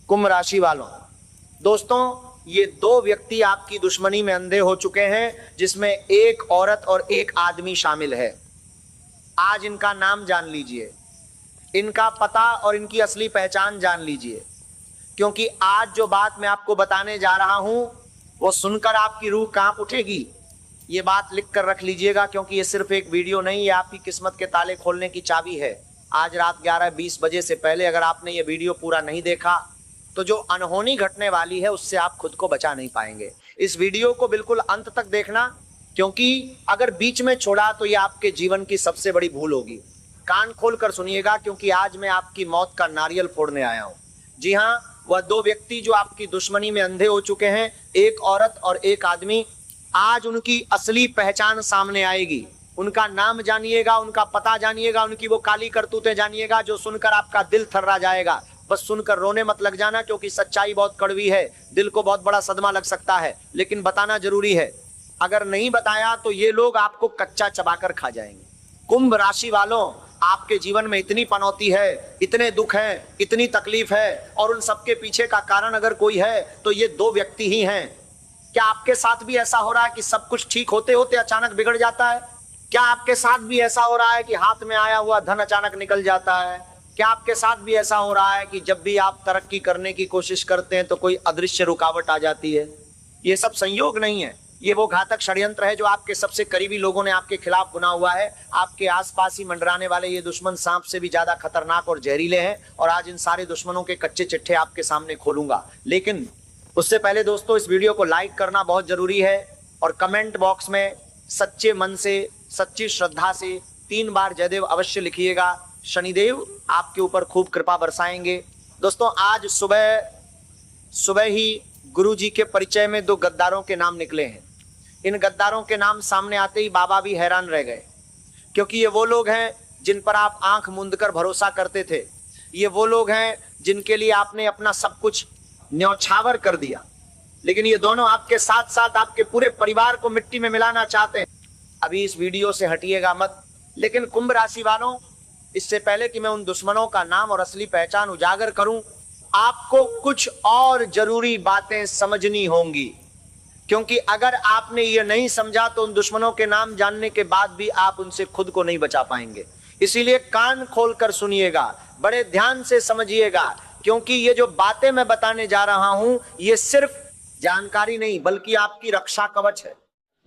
कुंभ राशि वालों, दोस्तों ये दो व्यक्ति आपकी दुश्मनी में अंधे हो चुके हैं, जिसमें एक औरत और एक आदमी शामिल है। आज इनका नाम जान लीजिए, इनका पता और इनकी असली पहचान जान लीजिए, क्योंकि आज जो बात मैं आपको बताने जा रहा हूं वो सुनकर आपकी रूह कांप उठेगी। ये बात लिख कर रख लीजिएगा, क्योंकि ये सिर्फ एक वीडियो नहीं, ये आपकी किस्मत के ताले खोलने की चाबी है। आज रात 11:20 बजे से पहले अगर आपने ये वीडियो पूरा नहीं देखा तो जो अनहोनी घटने वाली है उससे आप खुद को बचा नहीं पाएंगे। इस वीडियो को बिल्कुल अंत तक देखना, क्योंकि अगर बीच में छोड़ा तो ये आपके जीवन की सबसे बड़ी भूल होगी। कान खोल कर सुनिएगा, क्योंकि आज मैं आपकी मौत का नारियल फोड़ने आया हूं। जी हाँ, वह दो व्यक्ति जो आपकी दुश्मनी में अंधे हो चुके हैं, एक औरत और एक आदमी, आज उनकी असली पहचान सामने आएगी। उनका नाम जानिएगा, उनका पता जानिएगा, उनकी वो काली करतूतें जानिएगा जो सुनकर आपका दिल थर्रा जाएगा। बस सुनकर रोने मत लग जाना, क्योंकि सच्चाई बहुत कड़वी है, दिल को बहुत बड़ा सदमा लग सकता है, लेकिन बताना जरूरी है। अगर नहीं बताया तो ये लोग आपको कच्चा चबाकर खा जाएंगे। कुंभ राशि वालों, आपके जीवन में इतनी पनौती है, इतने दुख हैं, इतनी तकलीफ है, और उन सबके पीछे का कारण अगर कोई है तो ये दो व्यक्ति ही हैं। क्या आपके साथ भी ऐसा हो रहा है कि सब कुछ ठीक होते होते अचानक बिगड़ जाता है? क्या आपके साथ भी ऐसा हो रहा है कि हाथ में आया हुआ धन अचानक निकल जाता है? क्या आपके साथ भी ऐसा हो रहा है कि जब भी आप तरक्की करने की कोशिश करते हैं तो कोई अदृश्य रुकावट आ जाती है? ये सब संयोग नहीं है, ये वो घातक षड्यंत्र है जो आपके सबसे करीबी लोगों ने आपके खिलाफ बुना हुआ है। आपके आसपास ही मंडराने वाले ये दुश्मन सांप से भी ज्यादा खतरनाक और जहरीले हैं, और आज इन सारे दुश्मनों के कच्चे चिट्ठे आपके सामने खोलूंगा। लेकिन उससे पहले दोस्तों, इस वीडियो को लाइक करना बहुत जरूरी है, और कमेंट बॉक्स में सच्चे मन से, सच्ची श्रद्धा से 3 बार जयदेव अवश्य लिखिएगा। शनिदेव आपके ऊपर खूब कृपा बरसाएंगे। दोस्तों, आज सुबह ही गुरु जी के परिचय में 2 गद्दारों के नाम निकले हैं। इन गद्दारों के नाम सामने आते ही बाबा भी हैरान रह गए, क्योंकि ये वो लोग हैं जिन पर आप आंख मूंद कर भरोसा करते थे। ये वो लोग हैं जिनके लिए आपने अपना सब कुछ न्यौछावर कर दिया, लेकिन ये दोनों आपके साथ साथ आपके पूरे परिवार को मिट्टी में मिलाना चाहते हैं। अभी इस वीडियो से हटिएगा मत। लेकिन कुंभ राशि वालों, इससे पहले कि मैं उन दुश्मनों का नाम और असली पहचान उजागर करूं, आपको कुछ और जरूरी बातें समझनी होंगी, क्योंकि अगर आपने ये नहीं समझा तो उन दुश्मनों के नाम जानने के बाद भी आप उनसे खुद को नहीं बचा पाएंगे। इसीलिए कान खोलकर सुनिएगा, बड़े ध्यान से समझिएगा, क्योंकि ये जो बातें मैं बताने जा रहा हूं ये सिर्फ जानकारी नहीं बल्कि आपकी रक्षा कवच है।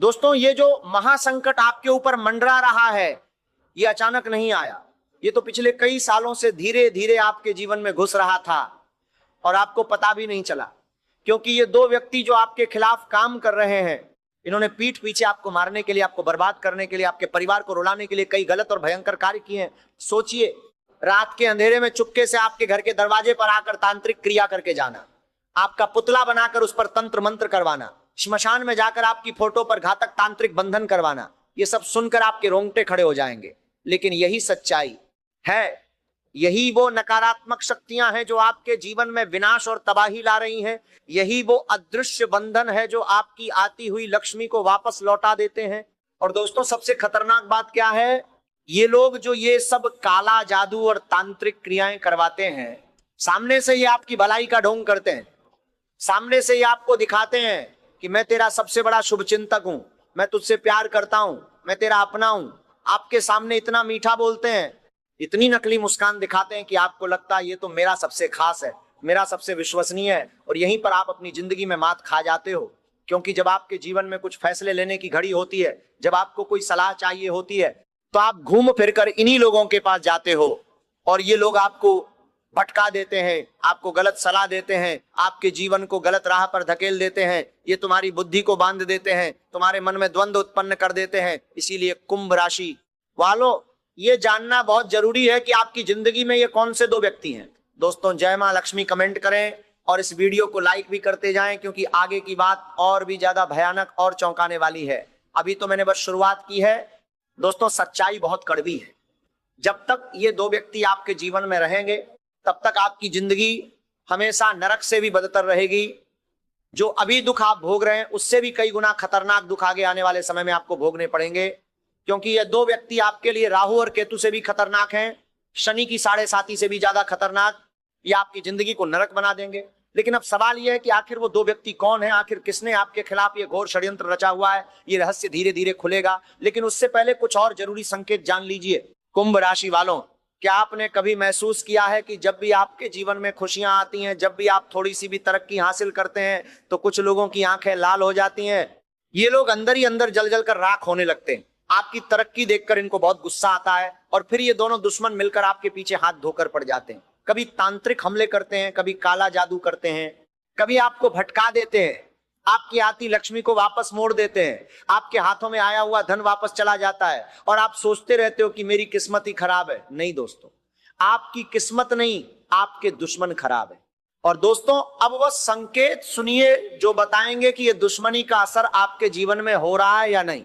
दोस्तों, ये जो महासंकट आपके ऊपर मंडरा रहा है ये अचानक नहीं आया, ये तो पिछले कई सालों से धीरे धीरे आपके जीवन में घुस रहा था और आपको पता भी नहीं चला। क्योंकि ये 2 व्यक्ति जो आपके खिलाफ काम कर रहे हैं, इन्होंने पीठ पीछे आपको मारने के लिए, आपको बर्बाद करने के लिए, आपके परिवार को रुलाने के लिए कई गलत और भयंकर कार्य किए हैं। सोचिए, रात के अंधेरे में चुपके से आपके घर के दरवाजे पर आकर तांत्रिक क्रिया करके जाना, आपका पुतला बनाकर उस पर तंत्र मंत्र करवाना, श्मशान में जाकर आपकी फोटो पर घातक तांत्रिक बंधन करवाना, ये सब सुनकर आपके रोंगटे खड़े हो जाएंगे। लेकिन यही सच्चाई है, यही वो नकारात्मक शक्तियां हैं जो आपके जीवन में विनाश और तबाही ला रही हैं। यही वो अदृश्य बंधन है जो आपकी आती हुई लक्ष्मी को वापस लौटा देते हैं। और दोस्तों, सबसे खतरनाक बात क्या है, ये लोग जो ये सब काला जादू और तांत्रिक क्रियाएं करवाते हैं, सामने से ये आपकी भलाई का ढोंग करते हैं। सामने से ये आपको दिखाते हैं कि मैं तेरा सबसे बड़ा शुभचिंतक हूं, मैं तुझसे प्यार करता हूं, मैं तेरा अपना हूं। आपके सामने इतना मीठा बोलते हैं, इतनी नकली मुस्कान दिखाते हैं कि आपको लगता है ये तो मेरा सबसे खास है, मेरा सबसे विश्वसनीय है। और यहीं पर आप अपनी जिंदगी में मात खा जाते हो, क्योंकि जब आपके जीवन में कुछ फैसले लेने की घड़ी होती है, जब आपको कोई सलाह चाहिए होती है, तो आप घूम फिर कर इन्हीं लोगों के पास जाते हो, और ये लोग आपको भटका देते हैं, आपको गलत सलाह देते हैं, आपके जीवन को गलत राह पर धकेल देते हैं। ये तुम्हारी बुद्धि को बांध देते हैं, तुम्हारे मन में द्वंद्व उत्पन्न कर देते हैं। इसीलिए कुंभ राशि वालों, ये जानना बहुत जरूरी है कि आपकी जिंदगी में ये कौन से 2 व्यक्ति हैं। दोस्तों, जय मां लक्ष्मी कमेंट करें और इस वीडियो को लाइक भी करते जाएं, क्योंकि आगे की बात और भी ज्यादा भयानक और चौंकाने वाली है। अभी तो मैंने बस शुरुआत की है। दोस्तों, सच्चाई बहुत कड़वी है। जब तक ये 2 व्यक्ति आपके जीवन में रहेंगे तब तक आपकी जिंदगी हमेशा नरक से भी बदतर रहेगी। जो अभी दुख आप भोग रहे हैं उससे भी कई गुना खतरनाक दुख आगे आने वाले समय में आपको भोगने पड़ेंगे, क्योंकि ये 2 व्यक्ति आपके लिए राहु और केतु से भी खतरनाक हैं, शनि की 7.5 से भी ज्यादा खतरनाक, ये आपकी जिंदगी को नरक बना देंगे। लेकिन अब सवाल यह है कि आखिर वो दो व्यक्ति कौन है, आखिर किसने आपके खिलाफ ये घोर षड्यंत्र रचा हुआ है। ये रहस्य धीरे धीरे खुलेगा, लेकिन उससे पहले कुछ और जरूरी संकेत जान लीजिए। कुंभ राशि वालों, क्या आपने कभी महसूस किया है कि जब भी आपके जीवन में खुशियां आती हैं, जब भी आप थोड़ी सी भी तरक्की हासिल करते हैं, तो कुछ लोगों की आंखें लाल हो जाती हैं। ये लोग अंदर ही अंदर जल जल कर राख होने लगते हैं। आपकी तरक्की देखकर इनको बहुत गुस्सा आता है और फिर ये दोनों दुश्मन मिलकर आपके पीछे हाथ धोकर पड़ जाते हैं। कभी तांत्रिक हमले करते हैं, कभी काला जादू करते हैं, कभी आपको भटका देते हैं, आपकी आती लक्ष्मी को वापस मोड़ देते हैं, आपके हाथों में आया हुआ धन वापस चला जाता है और आप सोचते रहते हो कि मेरी किस्मत ही खराब है। नहीं दोस्तों, आपकी किस्मत नहीं, आपके दुश्मन खराब है। और दोस्तों, अब वह संकेत सुनिए जो बताएंगे कि यह दुश्मनी का असर आपके जीवन में हो रहा है या नहीं।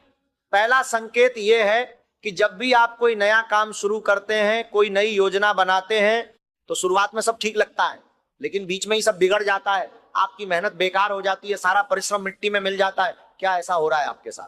पहला संकेत यह है कि जब भी आप कोई नया काम शुरू करते हैं, कोई नई योजना बनाते हैं, तो शुरुआत में सब ठीक लगता है, लेकिन बीच में ही सब बिगड़ जाता है, आपकी मेहनत बेकार हो जाती है, सारा परिश्रम मिट्टी में मिल जाता है। क्या ऐसा हो रहा है आपके साथ?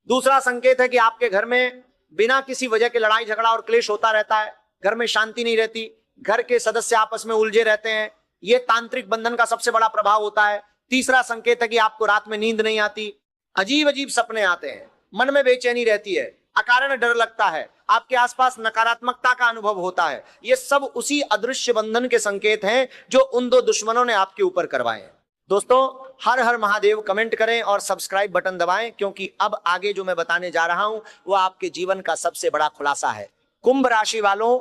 दूसरा संकेत है कि आपके घर में बिना किसी वजह के लड़ाई झगड़ा और क्लेश होता रहता है, घर में शांति नहीं रहती, घर के सदस्य आपस में उलझे रहते हैं। यह तांत्रिक बंधन का सबसे बड़ा प्रभाव होता है। तीसरा संकेत है कि आपको रात में नींद नहीं आती, अजीब अजीब सपने आते हैं, मन में बेचैनी रहती है, अकारण डर लगता है, आपके आसपास नकारात्मकता का अनुभव होता है। ये सब उसी अदृश्य बंधन के संकेत हैं जो उन दो दुश्मनों ने आपके ऊपर करवाए हैं। दोस्तों, हर हर महादेव कमेंट करें और सब्सक्राइब बटन दबाएं, क्योंकि अब आगे जो मैं बताने जा रहा हूं वो आपके जीवन का सबसे बड़ा खुलासा है। कुंभ राशि वालों,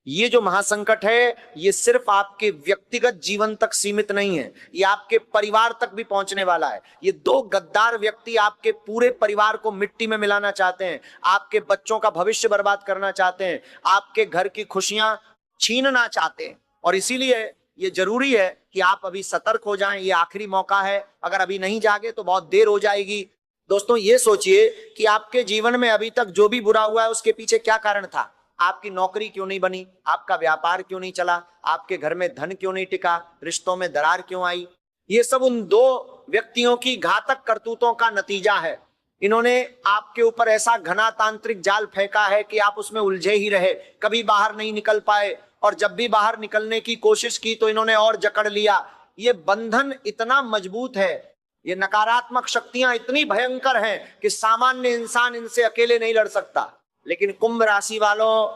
ये जो महासंकट है ये सिर्फ आपके व्यक्तिगत जीवन तक सीमित नहीं है, ये आपके परिवार तक भी पहुंचने वाला है। ये दो गद्दार व्यक्ति आपके पूरे परिवार को मिट्टी में मिलाना चाहते हैं, आपके बच्चों का भविष्य बर्बाद करना चाहते हैं, आपके घर की खुशियां छीनना चाहते हैं। और इसीलिए ये जरूरी है कि आप अभी सतर्क हो जाएं। ये आखिरी मौका है, अगर अभी नहीं जागे तो बहुत देर हो जाएगी। दोस्तों, ये सोचिए कि आपके जीवन में अभी तक जो भी बुरा हुआ है उसके पीछे क्या कारण था। आपकी नौकरी क्यों नहीं बनी, आपका व्यापार क्यों नहीं चला, आपके घर में धन क्यों नहीं टिका, रिश्तों में दरार क्यों आई। ये सब उन दो व्यक्तियों की घातक करतूतों का नतीजा है। इन्होंने आपके ऊपर ऐसा घना तांत्रिक जाल फेंका है कि आप उसमें उलझे ही रहे, कभी बाहर नहीं निकल पाए, और जब भी बाहर निकलने की कोशिश की तो इन्होंने और जकड़ लिया। ये बंधन इतना मजबूत है, ये नकारात्मक शक्तियां इतनी भयंकर हैं कि सामान्य इंसान इनसे अकेले नहीं लड़ सकता। लेकिन कुंभ राशि वालों,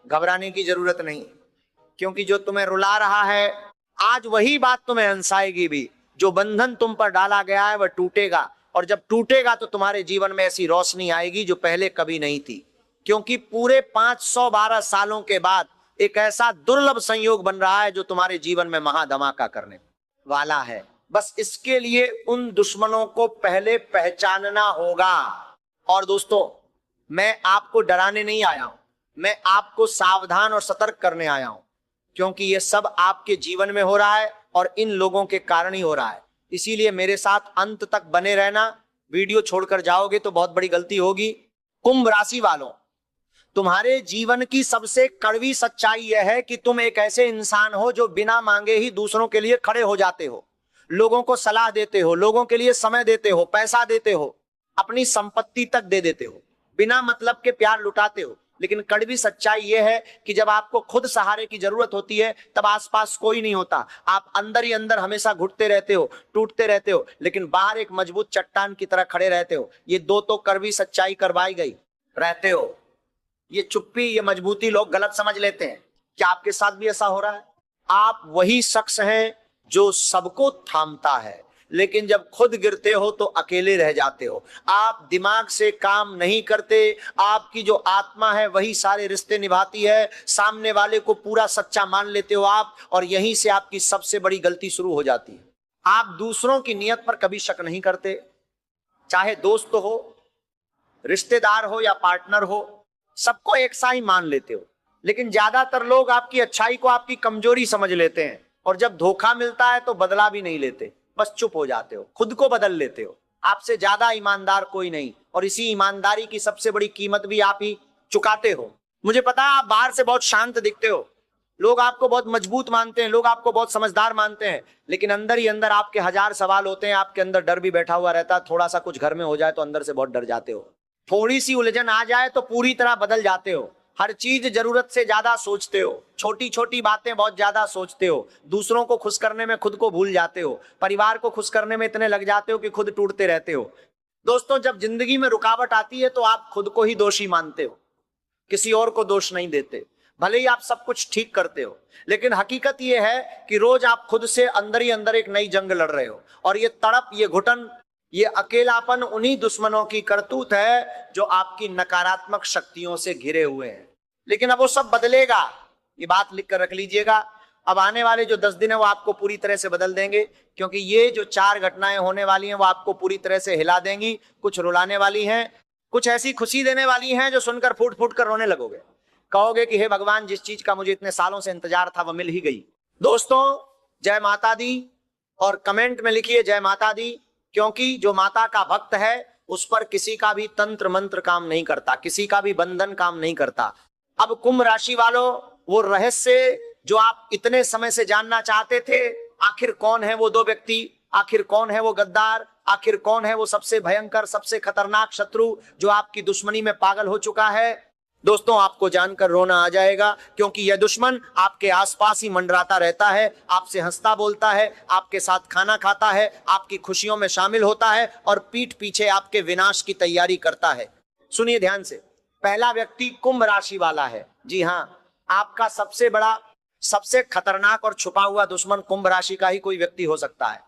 घबराने की जरूरत नहीं, क्योंकि जो तुम्हें रुला रहा है आज वही बात तुम्हें हंसाएगी भी। जो बंधन तुम पर डाला गया है वह टूटेगा, और जब टूटेगा तो तुम्हारे जीवन में ऐसी रोशनी आएगी जो पहले कभी नहीं थी। क्योंकि पूरे 512 सालों के बाद एक ऐसा दुर्लभ संयोग बन रहा है जो तुम्हारे जीवन में महाधमाका करने वाला है। बस इसके लिए उन दुश्मनों को पहले पहचानना होगा। और दोस्तों, मैं आपको डराने नहीं आया हूं, मैं आपको सावधान और सतर्क करने आया हूं, क्योंकि ये सब आपके जीवन में हो रहा है और इन लोगों के कारण ही हो रहा है। इसीलिए मेरे साथ अंत तक बने रहना। वीडियो छोड़कर जाओगे तो बहुत बड़ी गलती होगी। कुंभ राशि वालों, तुम्हारे जीवन की सबसे कड़वी सच्चाई यह है कि तुम एक ऐसे इंसान हो जो बिना मांगे ही दूसरों के लिए खड़े हो जाते हो, लोगों को सलाह देते हो, लोगों के लिए समय देते हो, पैसा देते हो, अपनी संपत्ति तक दे देते हो, बिना मतलब के प्यार लुटाते हो। लेकिन कड़वी सच्चाई यह है कि जब आपको खुद सहारे की जरूरत होती है तब आसपास कोई नहीं होता। आप अंदर ही अंदर हमेशा घुटते रहते हो, टूटते रहते हो, लेकिन बाहर एक मजबूत चट्टान की तरह खड़े रहते हो। ये दो तो कड़वी सच्चाई करवाई गई रहते हो। ये चुप्पी, ये मजबूती लोग गलत समझ लेते हैं। क्या आपके साथ भी ऐसा हो रहा है? आप वही शख्स हैं जो सबको थामता है, लेकिन जब खुद गिरते हो तो अकेले रह जाते हो। आप दिमाग से काम नहीं करते, आपकी जो आत्मा है वही सारे रिश्ते निभाती है। सामने वाले को पूरा सच्चा मान लेते हो आप, और यहीं से आपकी सबसे बड़ी गलती शुरू हो जाती है। आप दूसरों की नियत पर कभी शक नहीं करते, चाहे दोस्त हो, रिश्तेदार हो या पार्टनर हो, सबको एक सा ही मान लेते हो। लेकिन ज्यादातर लोग आपकी अच्छाई को आपकी कमजोरी समझ लेते हैं, और जब धोखा मिलता है तो बदला भी नहीं लेते, बस चुप हो जाते हो, खुद को बदल लेते हो। आपसे ज्यादा ईमानदार कोई नहीं, और इसी ईमानदारी की सबसे बड़ी कीमत भी आप ही चुकाते हो। मुझे पता है आप बाहर से बहुत शांत दिखते हो, लोग आपको बहुत मजबूत मानते हैं, लोग आपको बहुत समझदार मानते हैं, लेकिन अंदर ही अंदर आपके हजार सवाल होते हैं। आपके अंदर डर भी बैठा हुआ रहता है। थोड़ा सा कुछ घर में हो जाए तो अंदर से बहुत डर जाते हो, थोड़ी सी उलझन आ जाए तो पूरी तरह बदल जाते हो। हर चीज जरूरत से ज्यादा सोचते हो, छोटी छोटी बातें बहुत ज्यादा सोचते हो, दूसरों को खुश करने में खुद को भूल जाते हो, परिवार को खुश करने में इतने लग जाते हो कि खुद टूटते रहते हो। दोस्तों, जब जिंदगी में रुकावट आती है तो आप खुद को ही दोषी मानते हो, किसी और को दोष नहीं देते। भले ही आप सब कुछ ठीक करते हो, लेकिन हकीकत यह है कि रोज आप खुद से अंदर ही अंदर एक नई जंग लड़ रहे हो। और ये तड़प, ये घुटन, ये अकेलापन उन्हीं दुश्मनों की करतूत है जो आपकी नकारात्मक शक्तियों से घिरे हुए हैं। लेकिन अब वो सब बदलेगा, ये बात लिख कर रख लीजिएगा। अब आने वाले जो 10 दिन है वो आपको पूरी तरह से बदल देंगे, क्योंकि ये जो 4 घटनाएं होने वाली हैं वो आपको पूरी तरह से हिला देंगी। कुछ रुलाने वाली हैं, कुछ ऐसी खुशी देने वाली हैं जो सुनकर फूट फूट कर रोने लगोगे, कहोगे कि हे भगवान, जिस चीज का मुझे इतने सालों से इंतजार था वो मिल ही गई। दोस्तों, जय माता दी, और कमेंट में लिखिए जय माता दी, क्योंकि जो माता का भक्त है उस पर किसी का भी तंत्र मंत्र काम नहीं करता, किसी का भी बंधन काम नहीं करता। अब कुंभ राशि वालों, वो रहस्य जो आप इतने समय से जानना चाहते थे, आखिर कौन है वो 2 व्यक्ति, आखिर कौन है वो गद्दार, आखिर कौन है वो सबसे भयंकर, सबसे खतरनाक शत्रु जो आपकी दुश्मनी में पागल हो चुका है, दोस्तों आपको जानकर रोना आ जाएगा। क्योंकि यह दुश्मन आपके आसपास ही मंडराता रहता है, आपसे हंसता बोलता है, आपके साथ खाना खाता है, आपकी खुशियों में शामिल होता है और पीठ पीछे आपके विनाश की तैयारी करता है। सुनिए ध्यान से, पहला व्यक्ति कुंभ राशि वाला है। जी हाँ, आपका सबसे बड़ा, सबसे खतरनाक और छुपा हुआ दुश्मन कुंभ राशि का ही कोई व्यक्ति हो सकता है,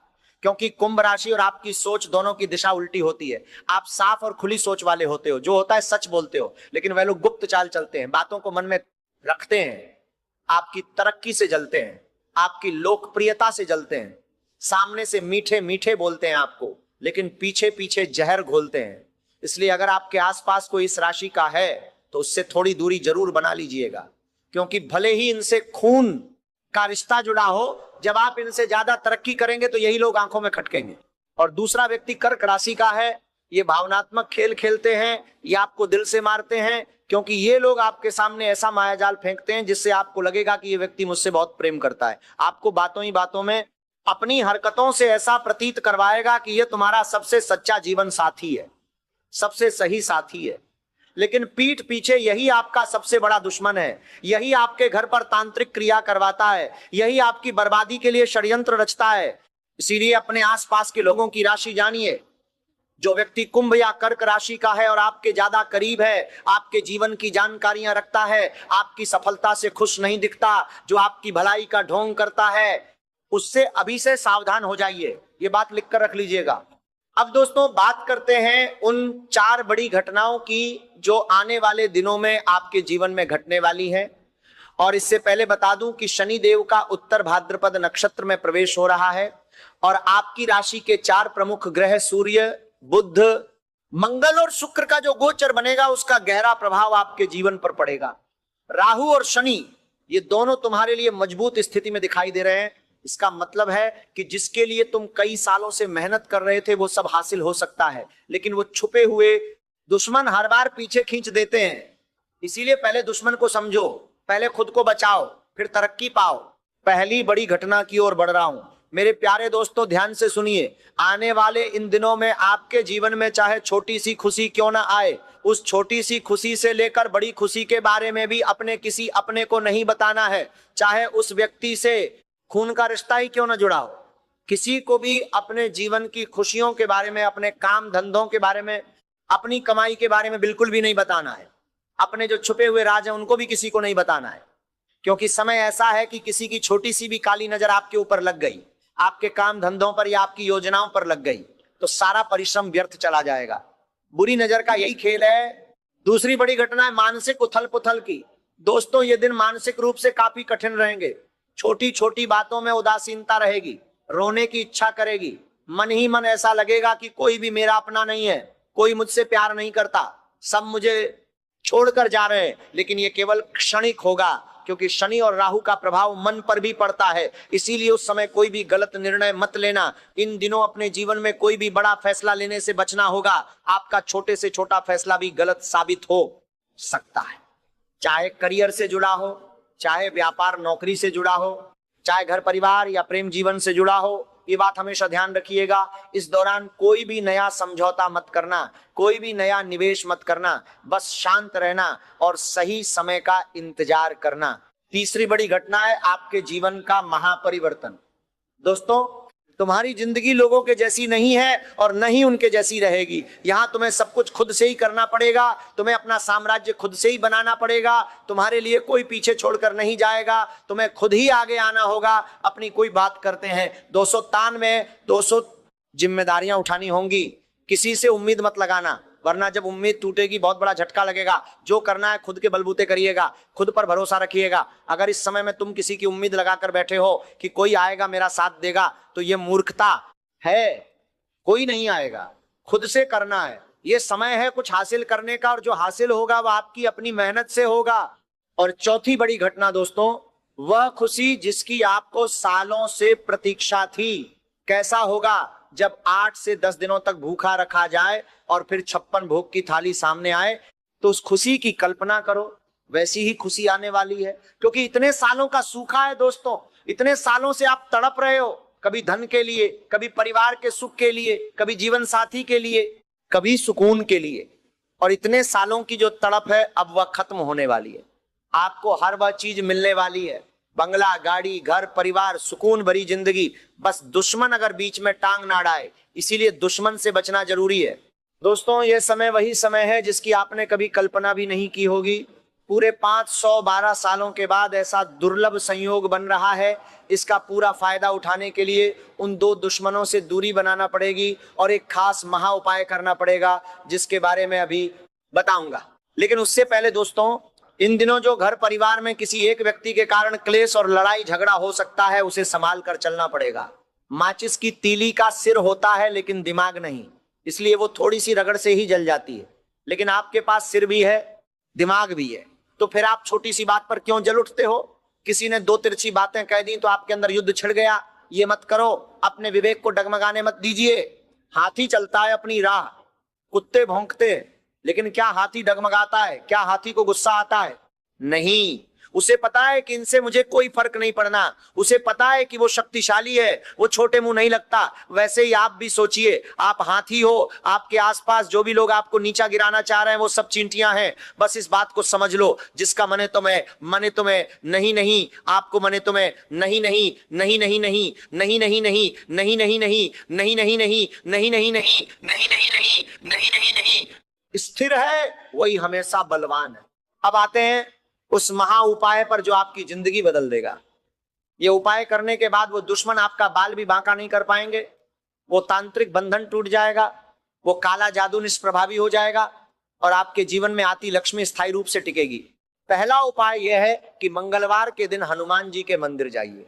क्योंकि कुंभ राशि और आपकी सोच दोनों की दिशा उल्टी होती है। आप साफ और खुली सोच वाले होते हो, जो होता है सच बोलते हो, लेकिन वह लोग गुप्त चाल चलते हैं, बातों को मन में रखते हैं, आपकी तरक्की से जलते हैं, आपकी लोकप्रियता से जलते हैं, सामने से मीठे मीठे बोलते हैं आपको, लेकिन पीछे पीछे जहर घोलते हैं। इसलिए अगर आपके आसपास कोई इस राशि का है तो उससे थोड़ी दूरी जरूर बना लीजिएगा, क्योंकि भले ही इनसे खून का रिश्ता जुड़ा हो, जब आप इनसे ज्यादा तरक्की करेंगे तो यही लोग आंखों में खटकेंगे। और दूसरा व्यक्ति कर्क राशि का है। ये भावनात्मक खेल खेलते हैं, ये आपको दिल से मारते हैं, क्योंकि ये लोग आपके सामने ऐसा मायाजाल फेंकते हैं जिससे आपको लगेगा कि ये व्यक्ति मुझसे बहुत प्रेम करता है। आपको बातों ही बातों में अपनी हरकतों से ऐसा प्रतीत करवाएगा कि ये तुम्हारा सबसे सच्चा जीवन साथी है, सबसे सही साथी है, लेकिन पीठ पीछे यही आपका सबसे बड़ा दुश्मन है। यही आपके घर पर तांत्रिक क्रिया करवाता है, यही आपकी बर्बादी के लिए षड्यंत्र रचता है। इसीलिए अपने आसपास के लोगों की राशि जानिए। जो व्यक्ति कुंभ या कर्क राशि का है और आपके ज्यादा करीब है, आपके जीवन की जानकारियां रखता है, आपकी सफलता से खुश नहीं दिखता, जो आपकी भलाई का ढोंग करता है, उससे अभी से सावधान हो जाइए। ये बात लिखकर रख लीजिएगा। अब दोस्तों, बात करते हैं उन 4 बड़ी घटनाओं की जो आने वाले दिनों में आपके जीवन में घटने वाली हैं। और इससे पहले बता दूं कि शनि देव का उत्तर भाद्रपद नक्षत्र में प्रवेश हो रहा है और आपकी राशि के 4 प्रमुख ग्रह सूर्य, बुध, मंगल और शुक्र का जो गोचर बनेगा उसका गहरा प्रभाव आपके जीवन पर पड़ेगा। राहु और शनि ये दोनों तुम्हारे लिए मजबूत स्थिति में दिखाई दे रहे हैं। इसका मतलब है कि जिसके लिए तुम कई सालों से मेहनत कर रहे थे वो सब हासिल हो सकता है, लेकिन वो छुपे हुए दुश्मन हर बार पीछे खींच देते हैं। इसीलिए पहले दुश्मन को समझो, पहले खुद को बचाओ, फिर तरक्की पाओ। पहली बड़ी घटना की ओर बढ़ रहा हूं। मेरे प्यारे दोस्तों, ध्यान से सुनिए। आने वाले इन दिनों में आपके जीवन में चाहे छोटी सी खुशी क्यों ना आए, उस छोटी सी खुशी से लेकर बड़ी खुशी के बारे में भी अपने किसी अपने को नहीं बताना है। चाहे उस व्यक्ति से खून का रिश्ता ही क्यों ना जुड़ा हो, किसी को भी अपने जीवन की खुशियों के बारे में, अपने काम धंधों के बारे में, अपनी कमाई के बारे में बिल्कुल भी नहीं बताना है। अपने जो छुपे हुए राज हैं उनको भी किसी को नहीं बताना है, क्योंकि समय ऐसा है कि किसी की छोटी सी भी काली नजर आपके ऊपर लग गई, आपके काम धंधों पर या आपकी योजनाओं पर लग गई, तो सारा परिश्रम व्यर्थ चला जाएगा। बुरी नजर का यही खेल है। दूसरी बड़ी घटना है मानसिक उथल पुथल की। दोस्तों, ये दिन मानसिक रूप से काफी कठिन रहेंगे। छोटी छोटी बातों में उदासीनता रहेगी, रोने की इच्छा करेगी, मन ही मन ऐसा लगेगा कि कोई भी मेरा अपना नहीं है, कोई मुझसे प्यार नहीं करता, सब मुझे छोड़कर जा रहे हैं। लेकिन ये केवल क्षणिक होगा, क्योंकि शनि और राहु का प्रभाव मन पर भी पड़ता है। इसीलिए उस समय कोई भी गलत निर्णय मत लेना। इन दिनों अपने जीवन में कोई भी बड़ा फैसला लेने से बचना होगा। आपका छोटे से छोटा फैसला भी गलत साबित हो सकता है, चाहे करियर से जुड़ा हो, चाहे व्यापार नौकरी से जुड़ा हो, चाहे घर परिवार या प्रेम जीवन से जुड़ा हो। ये बात हमेशा ध्यान रखिएगा। इस दौरान कोई भी नया समझौता मत करना, कोई भी नया निवेश मत करना, बस शांत रहना और सही समय का इंतजार करना। तीसरी बड़ी घटना है आपके जीवन का महापरिवर्तन। दोस्तों, तुम्हारी जिंदगी लोगों के जैसी नहीं है और न ही उनके जैसी रहेगी। यहां तुम्हें सब कुछ खुद से ही करना पड़ेगा, तुम्हें अपना साम्राज्य खुद से ही बनाना पड़ेगा, तुम्हारे लिए कोई पीछे छोड़कर नहीं जाएगा, तुम्हें खुद ही आगे आना होगा। अपनी कोई बात करते हैं 293 जिम्मेदारियां उठानी होंगी। किसी से उम्मीद मत लगाना, वरना जब उम्मीद टूटेगी बहुत बड़ा झटका लगेगा। जो करना है खुद के बलबूते करिएगा, खुद पर भरोसा रखिएगा। अगर इस समय में तुम किसी की उम्मीद लगाकर बैठे हो कि कोई आएगा मेरा साथ देगा, तो ये मूर्खता है। कोई नहीं आएगा, खुद से करना है। ये समय है कुछ हासिल करने का, और जो हासिल होगा वह आपकी अपनी मेहनत से होगा। और चौथी बड़ी घटना दोस्तों, वह खुशी जिसकी आपको सालों से प्रतीक्षा थी। कैसा होगा जब 8 से 10 दिनों तक भूखा रखा जाए और फिर 56 भोग की थाली सामने आए, तो उस खुशी की कल्पना करो। वैसी ही खुशी आने वाली है, क्योंकि इतने सालों का सूखा है दोस्तों। इतने सालों से आप तड़प रहे हो, कभी धन के लिए, कभी परिवार के सुख के लिए, कभी जीवन साथी के लिए, कभी सुकून के लिए। और इतने सालों की जो तड़प है अब वह खत्म होने वाली है। आपको हर वह चीज मिलने वाली है, बंगला, गाड़ी, घर, परिवार, सुकून भरी जिंदगी। बस दुश्मन अगर बीच में टांग ना अड़ाए, इसीलिए दुश्मन से बचना जरूरी है। दोस्तों, यह समय वही समय है जिसकी आपने कभी कल्पना भी नहीं की होगी। पूरे 512 सालों के बाद ऐसा दुर्लभ संयोग बन रहा है। इसका पूरा फायदा उठाने के लिए उन दो दुश्मनों से दूरी बनाना पड़ेगी और एक खास महा उपाय करना पड़ेगा, जिसके बारे में अभी बताऊंगा। लेकिन उससे पहले दोस्तों, इन दिनों जो घर परिवार में किसी एक व्यक्ति के कारण क्लेश और लड़ाई झगड़ा हो सकता है, उसे संभाल कर चलना पड़ेगा। माचिस की तीली का सिर होता है लेकिन दिमाग नहीं, इसलिए वो थोड़ी सी रगड़ से ही जल जाती है। लेकिन आपके पास सिर भी है, दिमाग भी है, तो फिर आप छोटी सी बात पर क्यों जल उठते हो? किसी ने 2 तिरछी बातें कह दी तो आपके अंदर युद्ध छिड़ गया। ये मत करो, अपने विवेक को डगमगाने मत दीजिए। हाथी चलता है अपनी राह, कुत्ते भौंकते, लेकिन क्या हाथी डगमगाता है? क्या हाथी को गुस्सा आता है? नहीं। उसे पता है कि इनसे मुझे कोई फर्क नहीं पड़ना। उसे पता है कि वो शक्तिशाली है, वो छोटे मुंह नहीं लगता। वैसे ही आप भी सोचिए, आप हाथी हो, आपके आसपास जो भी लोग आपको नीचा गिराना चाह रहे हैं वो सब चींटियां हैं। बस इस बात को समझ लो, जिसका मने तुम्हें, मने तुम्हें, नहीं नहीं, आपको मने तुम्हें, नहीं नहीं, नहीं नहीं नहीं, नहीं नहीं नहीं, नहीं नहीं नहीं, नहीं नहीं नहीं, नहीं नहीं नहीं, नहीं नहीं नहीं, नहीं नहीं नहीं। स्थिर है वही हमेशा बलवान है। अब आते हैं उस महा उपाय पर जो आपकी जिंदगी बदल देगा। ये उपाय करने के बाद वो दुश्मन आपका बाल भी बांका नहीं कर पाएंगे, वो तांत्रिक बंधन टूट जाएगा, वो काला जादू निष्प्रभावी हो जाएगा और आपके जीवन में आती लक्ष्मी स्थायी रूप से टिकेगी। पहला उपाय यह है कि मंगलवार के दिन हनुमान जी के मंदिर जाइए।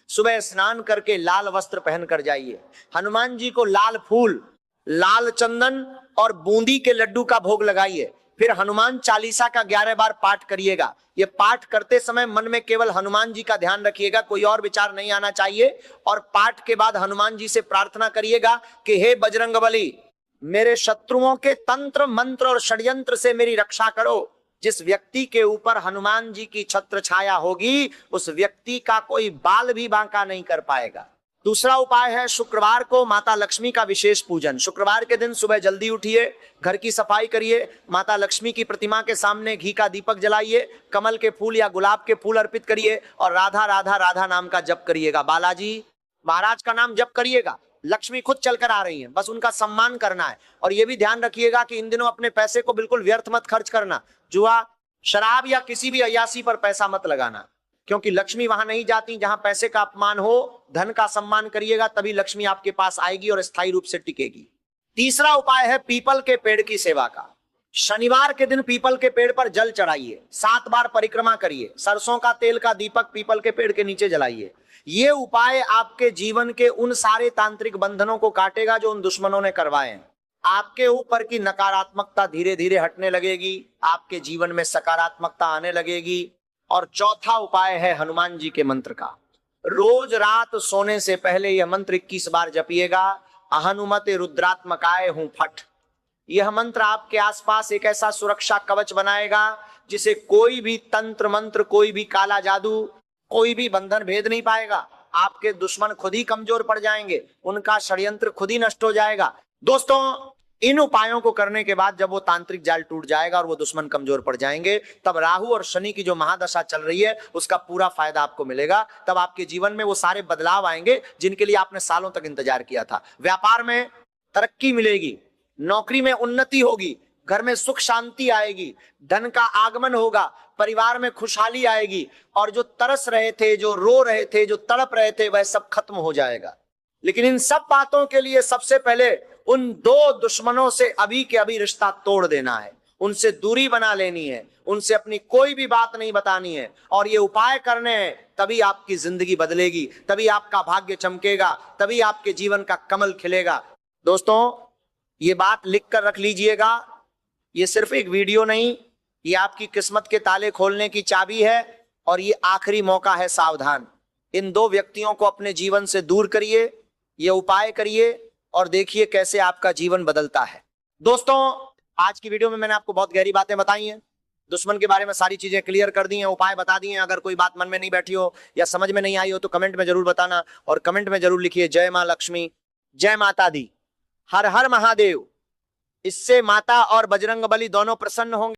सुबह स्नान करके लाल वस्त्र पहन कर जाइए। हनुमान जी को लाल फूल, लाल चंदन और बूंदी के लड्डू का भोग लगाइए। फिर हनुमान चालीसा का 11 बार पाठ करिएगा। ये पाठ करते समय मन में केवल हनुमान जी का ध्यान रखिएगा, कोई और विचार नहीं आना चाहिए। और पाठ के बाद हनुमान जी से प्रार्थना करिएगा कि हे बजरंगबली, मेरे शत्रुओं के तंत्र मंत्र और षड्यंत्र से मेरी रक्षा करो। जिस व्यक्ति के ऊपर हनुमान जी की छत्र छाया होगी, उस व्यक्ति का कोई बाल भी बांका नहीं कर पाएगा। दूसरा उपाय है शुक्रवार को माता लक्ष्मी का विशेष पूजन। शुक्रवार के दिन सुबह जल्दी उठिए, घर की सफाई करिए, माता लक्ष्मी की प्रतिमा के सामने घी का दीपक जलाइए, कमल के फूल या गुलाब के फूल अर्पित करिए और राधा राधा राधा नाम का जप करिएगा। बालाजी महाराज का नाम जप करिएगा। लक्ष्मी खुद चलकर आ रही हैं, बस उनका सम्मान करना है। और यह भी ध्यान रखिएगा कि इन दिनों अपने पैसे को बिल्कुल व्यर्थ मत खर्च करना। जुआ, शराब या किसी भी अय्यासी पर पैसा मत लगाना, क्योंकि लक्ष्मी वहां नहीं जाती जहां पैसे का अपमान हो। धन का सम्मान करिएगा, तभी लक्ष्मी आपके पास आएगी और स्थायी रूप से टिकेगी। तीसरा उपाय है पीपल के पेड़ की सेवा का। शनिवार के दिन पीपल के पेड़ पर जल चढ़ाइए, 7 बार परिक्रमा करिए, सरसों का तेल का दीपक पीपल के पेड़ के नीचे जलाइए। ये उपाय आपके जीवन के उन सारे तांत्रिक बंधनों को काटेगा जो उन दुश्मनों ने करवाए हैं। आपके ऊपर की नकारात्मकता धीरे धीरे हटने लगेगी, आपके जीवन में सकारात्मकता आने लगेगी। और चौथा उपाय है हनुमान जी के मंत्र का। रोज रात सोने से पहले यह मंत्र 21 बार जपिएगा। हनुमते रुद्रात्मकाय हूं फट। यह मंत्र आपके आसपास एक ऐसा सुरक्षा कवच बनाएगा जिसे कोई भी तंत्र मंत्र, कोई भी काला जादू, कोई भी बंधन भेद नहीं पाएगा। आपके दुश्मन खुद ही कमजोर पड़ जाएंगे, उनका षड्यंत्र खुद ही नष्ट हो जाएगा। दोस्तों, इन उपायों को करने के बाद जब वो तांत्रिक जाल टूट जाएगा और वो दुश्मन कमजोर पड़ जाएंगे, तब राहु और शनि की जो महादशा चल रही है उसका पूरा फायदा आपको मिलेगा। तब आपके जीवन में वो सारे बदलाव आएंगे जिनके लिए आपने सालों तक इंतजार किया था। व्यापार में तरक्की मिलेगी, नौकरी में उन्नति होगी, घर में सुख शांति आएगी, धन का आगमन होगा, परिवार में खुशहाली आएगी, और जो तरस रहे थे, जो रो रहे थे, जो तड़प रहे थे, वह सब खत्म हो जाएगा। लेकिन इन सब बातों के लिए सबसे पहले उन दो दुश्मनों से अभी के अभी रिश्ता तोड़ देना है, उनसे दूरी बना लेनी है, उनसे अपनी कोई भी बात नहीं बतानी है, और ये उपाय करने हैं। तभी आपकी जिंदगी बदलेगी, तभी आपका भाग्य चमकेगा, तभी आपके जीवन का कमल खिलेगा। दोस्तों, ये बात लिख कर रख लीजिएगा, ये सिर्फ एक वीडियो नहीं, ये आपकी किस्मत के ताले खोलने की चाबी है, और ये आखिरी मौका है। सावधान, इन दो व्यक्तियों को अपने जीवन से दूर करिए, ये उपाय करिए और देखिए कैसे आपका जीवन बदलता है। दोस्तों, आज की वीडियो में मैंने आपको बहुत गहरी बातें बताई हैं, दुश्मन के बारे में सारी चीजें क्लियर कर दी हैं, उपाय बता दिए हैं। अगर कोई बात मन में नहीं बैठी हो या समझ में नहीं आई हो तो कमेंट में जरूर बताना, और कमेंट में जरूर लिखिए जय मां लक्ष्मी, जय माता दी, हर हर महादेव। इससे माता और बजरंगबली दोनों प्रसन्न होंगे।